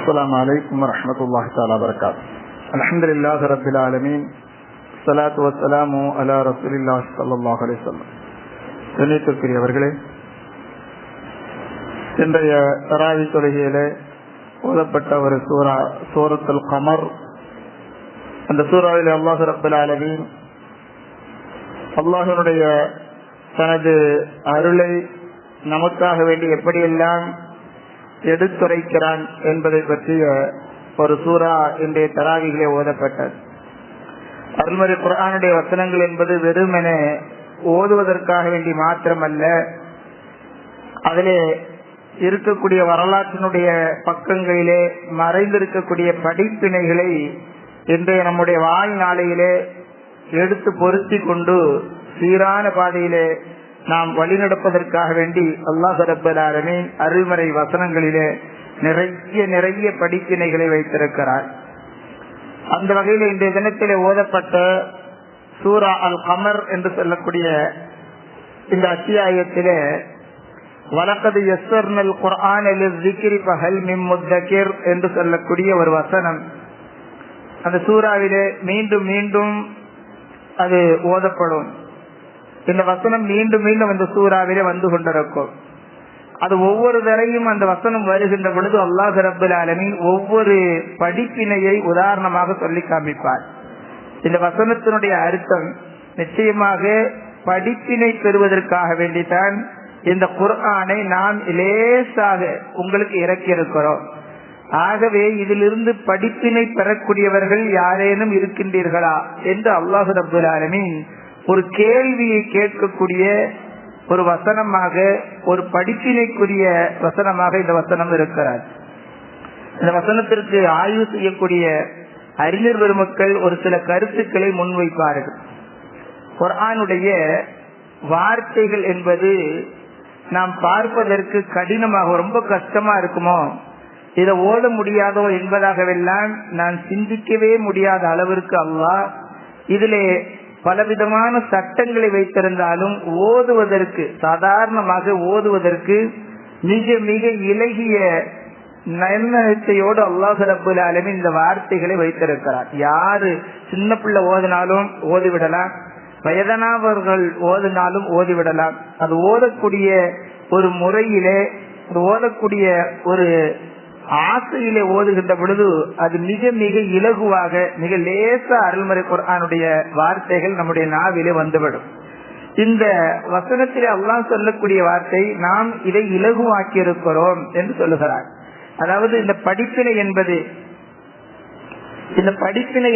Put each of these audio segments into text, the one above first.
السلام عليكم ورحمة الله تعالى وبركاته. الحمد لله رب العالمين. الصلاة والسلام على رسول الله صلى الله عليه وسلم. கண்ணியத்திற்குரியவர்களே, இன்றைய தராவி தொழுகையிலே ஓதப்பட்ட ஒரு சூரா சூரத்துல் கமர். அந்த சூறாவிலே அல்லாஹ் ரப்பல் ஆலமீன் அல்லாஹ்வுடைய தனது அருளை நமக்காக வேண்டி எப்படியெல்லாம் எடுத்துரைக்கிறான் என்பதை பற்றிய ஒரு சூரா இன்றைய தராவிகளே ஓதப்பட்டது. அருள்மறை குர்ஆனுடைய வசனங்கள் என்பது வெறுமென ஓதுவதற்காக வேண்டி மாத்திரமல்ல, அதிலே இருக்கக்கூடிய வரலாற்றினுடைய பக்கங்களிலே மறைந்திருக்கக்கூடிய படிப்பினைகளை இன்றைய நம்முடைய வாழ்நாளையிலே எடுத்து பொருத்தி கொண்டு சீரான பாதையிலே நாம் வழிநடப்பதற்காக வேண்டி அல்லாஹ் ரப்பல் ஆலமீன் அருள்மறை வசனங்களிலே நிறைய படிப்பினைகளை வைத்திருக்கிறார். அந்த வகையில் இன்றைய தினத்திலே ஓதப்பட்ட சூரா அல் கமர் என்று சொல்லக்கூடிய இந்த அத்தியாயத்திலே வலக்கது யஸ்ஸர்னல் குர்ஆன லிஸ்ஸிக்ரி ஃபஹல் மின் முத்தக்கிர் என்று சொல்லக்கூடிய ஒரு வசனம் அந்த சூறாவிலே மீண்டும் மீண்டும் அது ஓதப்படும். இந்த வசனம் மீண்டும் மீண்டும் அந்த சூறாவிலே வந்து கொண்டிருக்கும். அது ஒவ்வொரு தரையும் அந்த வசனம் வருகின்ற பொழுது அல்லாஹ் ரப்பல் ஆலமீன் ஒவ்வொரு படிப்பினையை உதாரணமாக சொல்லி காமிப்பார். இந்த வசனத்தினுடைய அர்த்தம் நிச்சயமாக படிப்பினை பெறுவதற்காக வேண்டித்தான் இந்த குர்ஆனை நாம் லேசாக உங்களுக்கு இறக்கி இருக்கிறோம். ஆகவே இதிலிருந்து படிப்பினை பெறக்கூடியவர்கள் யாரேனும் இருக்கின்றீர்களா என்று அல்லாஹ் ரப்பல் ஆலமீன் ஒரு கேள்வியை கேட்கக்கூடிய ஒரு வசனமாக, ஒரு படிப்பினைக்குரிய வசனமாக இந்த வசனம் இருக்கிறார். இந்த வசனத்திற்கு ஆய்வு செய்யக்கூடிய அறிஞர் பெருமக்கள் ஒரு சில கருத்துக்களை முன்வைப்பார்கள். குர்ஆனுடைய வார்த்தைகள் என்பது நாம் பார்ப்பதற்கு கடினமாக ரொம்ப கஷ்டமா இருக்குமோ, இதை ஓத முடியாதோ என்பதாகவெல்லாம் நான் சிந்திக்கவே முடியாத அளவிற்கு அல்லாஹ் இதிலே பலவிதமான சட்டங்களை வைத்திருந்தாலும் ஓதுவதற்கு, சாதாரணமாக ஓதுவதற்கு மிக மிக இலகிய நன்னயத்தையோடு அல்லாஹ் ரப்பல் ஆலமீன் இந்த வார்த்தைகளை வைத்திருக்கிறார். யாரு சின்ன பிள்ளை ஓதினாலும் ஓதிவிடலாம், வயதானவர்கள் ஓதினாலும் ஓதிவிடலாம். அது ஓதக்கூடிய ஒரு முறையிலே, ஓதக்கூடிய ஒரு ஆசையிலே ஓதுகின்ற பொழுது அது மிக மிக இலகுவாக, மிக லேசா அருள்மறை குர்ஆனுடைய வார்த்தைகள் நம்முடைய நாவிலே வந்துவிடும். இந்த வசனத்திலே அல்லாஹ் சொல்லக்கூடிய வார்த்தை நாம் இதை இலகுவாக்கி இருக்கிறோம் என்று சொல்லுகிறார். அதாவது இந்த படிப்பினை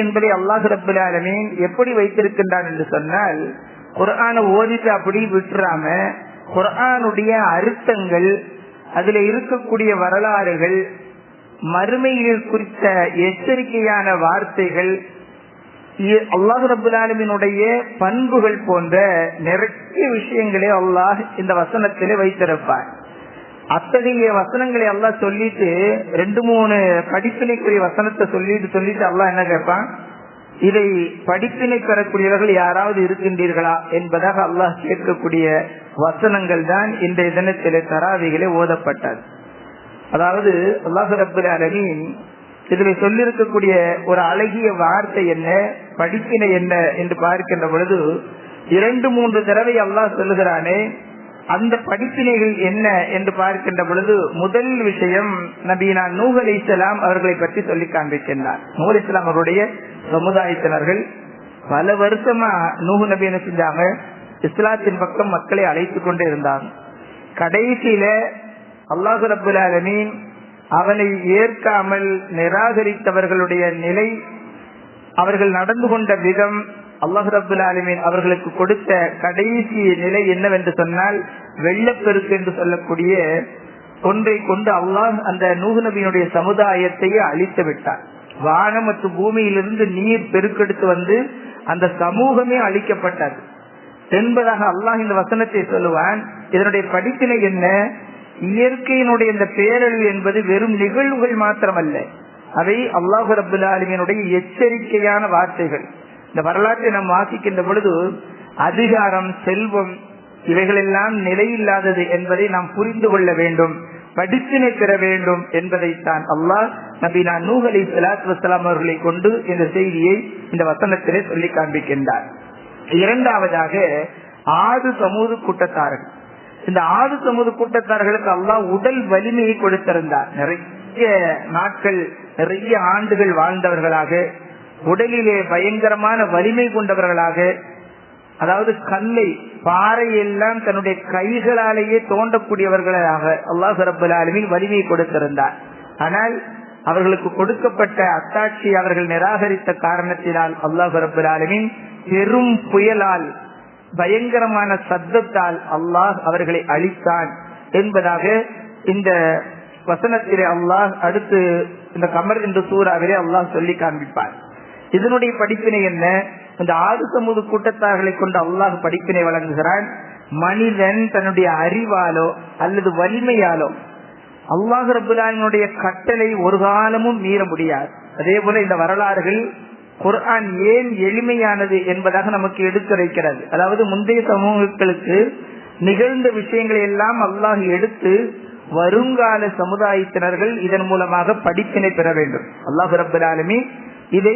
என்பதை அல்லாஹ் ரப்பல் ஆலமீன் எப்படி வைத்திருக்கின்றான் என்று சொன்னால், குர்ஆனை ஓதிட்டு அப்படி விட்டுறாம குர்ஆனுடைய அர்த்தங்கள், அதில் இருக்கக்கூடிய வரலாறுகள், மறுமையில் குறித்த எச்சரிக்கையான வார்த்தைகள், அல்லாஹ் ரப்பல் ஆலமீனுடைய பண்புகள் போன்ற நிறைய விஷயங்களை அல்லாஹ் இந்த வசனத்திலே வைத்திருப்பார். அத்தகைய வசனங்களை அல்லாஹ் சொல்லிட்டு 2-3 படிப்பினைக்குரிய வசனத்தை சொல்லிட்டு அல்லாஹ் என்ன கேட்பான், இதை படிப்பினை பெறக்கூடியவர்கள் யாராவது இருக்கின்றீர்களா என்பதாக அல்லாஹ் கேட்கக்கூடிய வசனங்கள் தான் இன்றைய தினத்திலே தராவிகளே ஓதப்பட்டது. அதாவது அல்லாஹ் ரப்பல் ஆலமீன் இதில் சொல்லியிருக்கக்கூடிய ஒரு அழகிய வார்த்தை என்ன, படிப்பினை என்ன என்று பார்க்கின்ற பொழுது 2-3 தடவை அல்லாஹ் சொல்லுகிறானே, அந்த படிப்பினைகள் என்ன என்று பார்க்கின்ற பொழுது முதல் விஷயம் நபீனா நூஹ் அலைஹிஸ்ஸலாம் அவர்களை பற்றி சொல்லி காண்பிக்கின்றார். நூஹ் அலைஹிஸ்ஸலாம் அவருடைய சமுதாயத்தினர்கள் பல வருஷமா நூஹ் நபி என்ன செஞ்சாங்க, இஸ்லாத்தின் பக்கம் மக்களை அழைத்து கொண்டே இருந்தாங்க. கடைசியில அல்லாஹ் ரப்பல் ஆலமீன் அவனை ஏற்காமல் நிராகரித்தவர்களுடைய நிலை, அவர்கள் நடந்து கொண்ட விதம், அல்லாஹ் ரப்பல் ஆலமீன் அவர்களுக்கு கொடுத்த கடைசி நிலை என்னவென்று சொன்னால், வெள்ளப்பெருக்கு என்று சொல்லக்கூடிய ஒன்றை கொண்டு அல்லாஹ் அந்த நூஹ் நபியினுடைய சமுதாயத்தையே அழித்து விட்டார். வானம் மற்றும் பூமியிலிருந்து நீர் பெருக்கெடுத்து வந்து அந்த சமூகமே அழிக்கப்பட்டது என்பதாக அல்லாஹ் இந்த வசனத்தை சொல்லுவான். இதனுடைய படிப்பினை என்ன, இயற்கையினுடைய இந்த பேரழிவு என்பது வெறும் நிகழ்வுகள் மாத்திரமல்ல, அவை அல்லாஹ் ரப்பல் ஆலமீனுடைய எச்சரிக்கையான வார்த்தைகள். இந்த வரலாற்றை நாம் வாசிக்கின்ற பொழுது அதிகாரம், செல்வம் இவைகளெல்லாம் நிலையில்லாதது என்பதை நாம் புரிந்து கொள்ள வேண்டும். படிப்பினை பெற வேண்டும் என்பதைத்தான் அல்லாஹ் நபினா நூஹ் அலைஹிஸ்ஸலாத்து வஸ்ஸலாம் அவர்களை கொண்டு இந்த செய்தியை இந்த வசனத்திலே சொல்லி காண்பிக்கின்றார். இரண்டாவதாக ஆது சமூது கூட்டத்தார்கள். இந்த ஆது சமூது கூட்டத்தார்களுக்கு அல்லாஹ் உடல் வலிமையை கொடுத்திருந்தார். நிறைய நாட்கள் நிறைய ஆண்டுகள் வாழ்ந்தவர்களாக, உடலிலே பயங்கரமான வலிமை கொண்டவர்களாக, அதாவது கல்லை பாறையெல்லாம் தன்னுடைய கைகளாலேயே தோண்டக்கூடியவர்களாக அல்லாஹ் ரப்பல் ஆலமீன் வலிமையை கொடுத்திருந்தார். ஆனால் அவர்களுக்கு கொடுக்கப்பட்ட அத்தாட்சி அவர்கள் நிராகரித்த காரணத்தினால் அல்லாஹ் ரப்பல் ஆலமீன் பெரும் புயலால் பயங்கரமான சத்தத்தால் அல்லாஹ் அவர்களை அழித்தான் என்பதாக இந்த வசனத்திலே அல்லாஹ் அடுத்து இந்த கமர் என்ற சூறாவிலே அல்லாஹ் சொல்லி காண்பிப்பார். இதனுடைய படிப்பினை என்ன? இந்த ஆது சமூக கூட்டத்தார்களை கொண்டு அல்லாஹ் படிப்பினை வழங்குகிறான். மனிதன் தன்னுடைய அறிவாலோ அல்லது வலிமையாலோ அல்லாஹ் ரப்பல் ஆலமீனுடைய கட்டளை ஒரு காலமும் மீற முடியாது. அதே போல இந்த வரலாறுகள் குர்ஆன் ஏன் எளிமையானது என்பதாக நமக்கு எடுத்துரைக்கிறது. அதாவது முந்தைய சமூகங்களுக்கு நிகழ்ந்த விஷயங்களை எல்லாம் அல்லாஹ் எடுத்து வருங்கால சமுதாயத்தினர்கள் இதன் மூலமாக படிப்பினை பெற வேண்டும். அல்லாஹ் ரப்பல் ஆலமீன் இதை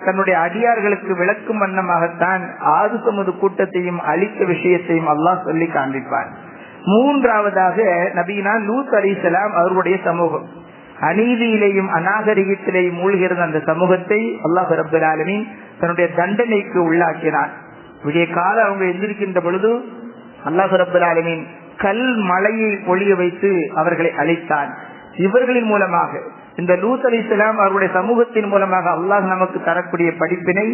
தன்னுடைய அடியார்களுக்கு விளக்கும் வண்ணமாகத்தான் ஆது சமூக கூட்டத்தையும் அழித்த விஷயத்தையும் அல்லாஹ் சொல்லி காண்பிப்பார். மூன்றாவதாக நபினா லூத் அலைஹிஸ்ஸலாம் அவர்களுடைய சமூகம் அநீதியிலேயும் அநாகரிகத்திலேயும் மூழ்கிறது. அந்த சமூகத்தை அல்லாஹ் ரப்பல் ஆலமீன் தன்னுடைய தண்டனைக்கு உள்ளாக்கினார். விடிய கால அவங்க எந்திருக்கின்ற பொழுது அல்லாஹ் ரப்பல் ஆலமீன் கல் மலையை ஒளிய வைத்து அவர்களை அழித்தான். இவர்களின் மூலமாக இந்த லூத் அலைஹிஸ்ஸலாம் அவருடைய சமூகத்தின் மூலமாக அல்லாஹ் நமக்கு தரக்கூடிய படிப்பினை,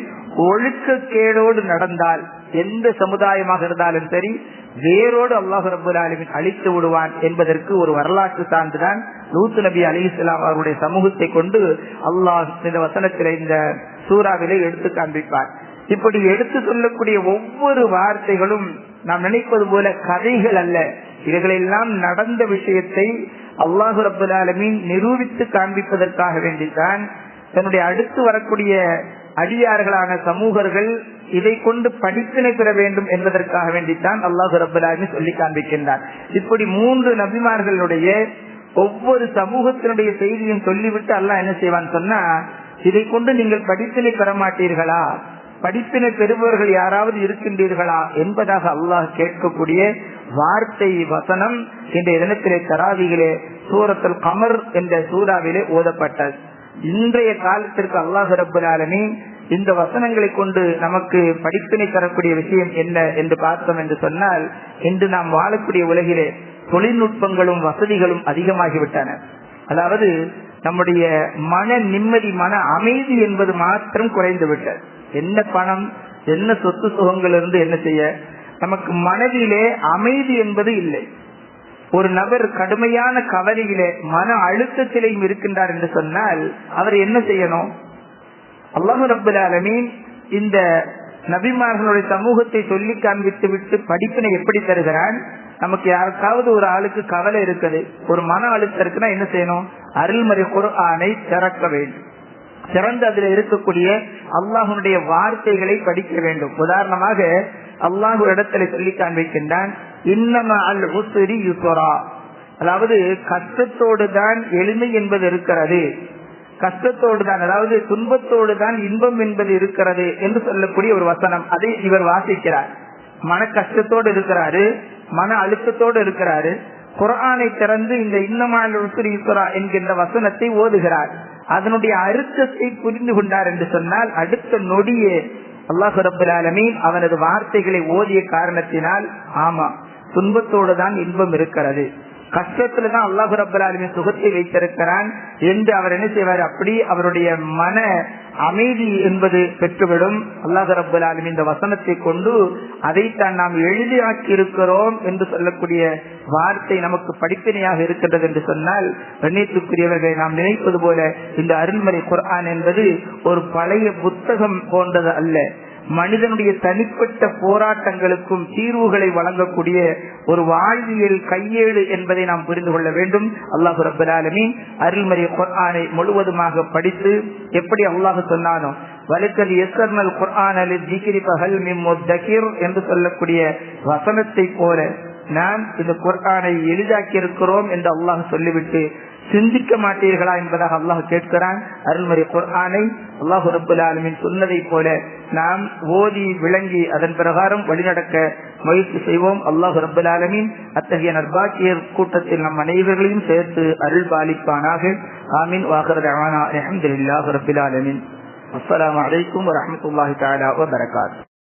ஒழுக்கக்கேடோடு நடந்தால் எந்த சமுதாயமாக இருந்தாலும் சரி வேரோடு அல்லாஹ் ரப்பல் ஆலமீன் அழித்து விடுவான் என்பதற்கு ஒரு வரலாற்று சான்றுதான் லூத் நபி அலைஹிஸ்ஸலாம் அவருடைய சமூகத்தை கொண்டு அல்லாஹ் இந்த வசனத்திலே இந்த சூறாவிலே எடுத்து காண்பிப்பார். இப்படி எடுத்து சொல்லக்கூடிய ஒவ்வொரு வார்த்தைகளும் நாம் நினைப்பது போல கதைகள் அல்ல. இவைகளெல்லாம் நடந்த விஷயத்தை அல்லாஹ் ரப்பல் ஆலமீன் நிரூபித்து காண்பிப்பதற்காக வேண்டித்தான் தன்னுடைய அடுத்து வரக்கூடிய அடியார்களான சமூகர்கள் இதை கொண்டு படிப்பினை பெற வேண்டும் என்பதற்காக வேண்டித்தான் அல்லாஹ் ரப்பல் ஆலமீன் சொல்லி காண்பிக்கின்றார். இப்படி 3 நபிமார்களுடைய ஒவ்வொரு சமூகத்தினுடைய செய்தியும் சொல்லிவிட்டு அல்லாஹ் என்ன செய்வான் சொன்னா, இதை கொண்டு நீங்கள் படிப்பினை பெற மாட்டீர்களா, படிப்பினை பெறுபவர்கள் யாராவது இருக்கின்றீர்களா என்பதாக அல்லாஹ் கேட்கக்கூடிய வார்த்தை வசனம் இந்த தினத்திலே தராவிகளே சூரத்துல் கமர் என்ற சூறாவிலே ஓதப்பட்டது. இன்றைய காலத்திற்கு அல்லாஹ் ரப்பல் ஆலமீன் இந்த வசனங்களை கொண்டு நமக்கு படிப்பினை தரக்கூடிய விஷயம் என்ன என்று பார்த்தோம் என்று சொன்னால், இன்று நாம் வாழக்கூடிய உலகிலே தொழில்நுட்பங்களும் வசதிகளும் அதிகமாகிவிட்டன. அதாவது நம்முடைய மன நிம்மதி, மன அமைதி என்பது மாத்திரம் குறைந்து விட்டது. என்ன பணம், என்ன சொத்து சுகங்கள் இருந்து என்ன செய்ய, நமக்கு மனதிலே அமைதி என்பது இல்லை. ஒரு நபர் கடுமையான கவலையிலே மன அழுத்தத்திலேயும் இருக்கின்றார் என்று சொன்னால் அவர் என்ன செய்யணும்? அல்லாஹ் ரப்பல் ஆலமீன் இந்த நபிமார்களுடைய சமூகத்தை சொல்லி காண்பித்து விட்டு படிப்பினை எப்படி தருகிறான்? நமக்கு யாருக்காவது ஒரு ஆளுக்கு கவலை இருக்குது, ஒரு மன அழுத்தம் இருக்குன்னா என்ன செய்யணும்? அருள்மறை குர்ஆனை திறக்க வேண்டும். திறந்து அதில் இருக்கக்கூடிய அல்லாஹ்வுடைய வார்த்தைகளை படிக்க வேண்டும். உதாரணமாக அல்லாஹ் ஒரு இடத்துல சொல்லி காண்பிக்கின்றான், இன்னமா அல் உஸ்ரி யுஸ்ரா, அதாவது கஷ்டத்தோடு தான் எளிமை என்பது இருக்கிறது, கஷ்டத்தோடு தான், அதாவது துன்பத்தோடு தான் இன்பம் என்பது இருக்கிறது என்று சொல்லக்கூடிய ஒரு வசனம். அதை இவர் வாசிக்கிறார். மன கஷ்டத்தோடு இருக்கிறாரு, மன அழுத்தத்தோடு இருக்கிறாரு. குர்ஆனை திறந்து இந்த இன்னமா அல் உஸ்ரி யுஸ்ரா என்கின்ற வசனத்தை ஓதுகிறார். அதனுடைய அர்த்தத்தை புரிந்து கொண்டார் என்று சொன்னால் அடுத்த நொடியே அல்லாஹ் ரப்பல் ஆலமீன் அவனது வார்த்தைகளை ஓதிய காரணத்தினால், ஆமா துன்பத்தோடு தான் இன்பம் இருக்கிறது, கஷ்டத்துலதான் அல்லாஹ் ரப்பல் ஆலமீன் சுகத்தை வைத்திருக்கிறான் என்று அவர் என்ன செய்வார்? அப்படி அவருடைய மன அமைதி என்பது பெற்றுவிடும். அல்லாஹ் ரப்பல் ஆலமீன் இந்த வசனத்தை கொண்டு அதைத்தான் நாம் எளிதாக்கி இருக்கிறோம் என்று சொல்லக்கூடிய வார்த்தை நமக்கு படிப்பினையாக இருக்கின்றது என்று சொன்னால், கண்ணியத்துக்குரியவர்களை நாம் நினைப்பது போல இந்த அருள்மறை குர்ஆன் என்பது ஒரு பழைய புத்தகம் போன்றது அல்ல. மனிதனுடைய தனிப்பட்ட போராட்டங்களுக்கும் தீர்வுகளை வழங்கக்கூடிய ஒரு வாழ்வியல் கையேடு என்பதை நாம் புரிந்து கொள்ள வேண்டும். அல்லாஹ் ரப்பல் ஆலமீன் அருள்மறை குர்ஆனை முழுவதுமாக படித்து எப்படி அல்லாஹ் சொன்னானோ, வலக்கல் யஸ்ஸர்னல் குர்ஆன லிذிக்ரி ஃபஹல் மின் முத்தகிர் என்று சொல்லக்கூடிய வசனத்தை போல நாம் இந்த குர்ஆனை எளிதாக்கி இருக்கிறோம் என்று அல்லாஹ் சொல்லிவிட்டு சிந்திக்க மாட்டீர்களா என்பதாக அல்லாஹ் கேட்கிறான். அருள்மறை குர்ஆனை அல்லாஹ் ரப்பல் ஆலமீன் சொன்னதை போல நாம் ஓதி விளங்கி அதன் பிரகாரம் வழிநடக்க முயற்சி செய்வோம். அல்லாஹ் ரப்பல் ஆலமீன் அத்தகைய நற்பாக்கியர் கூட்டத்தில் நம் அனைவர்களையும் சேர்த்து அருள் பாலிப்பானாக. ஆமீன். வாஹிரு தஅவானா அல்ஹம்துலில்லாஹி ரப்பில் ஆலமீன். அஸ்ஸலாமு அலைக்கும் வரஹ்மத்துல்லாஹி தஆலா வபரகாத்துஹு.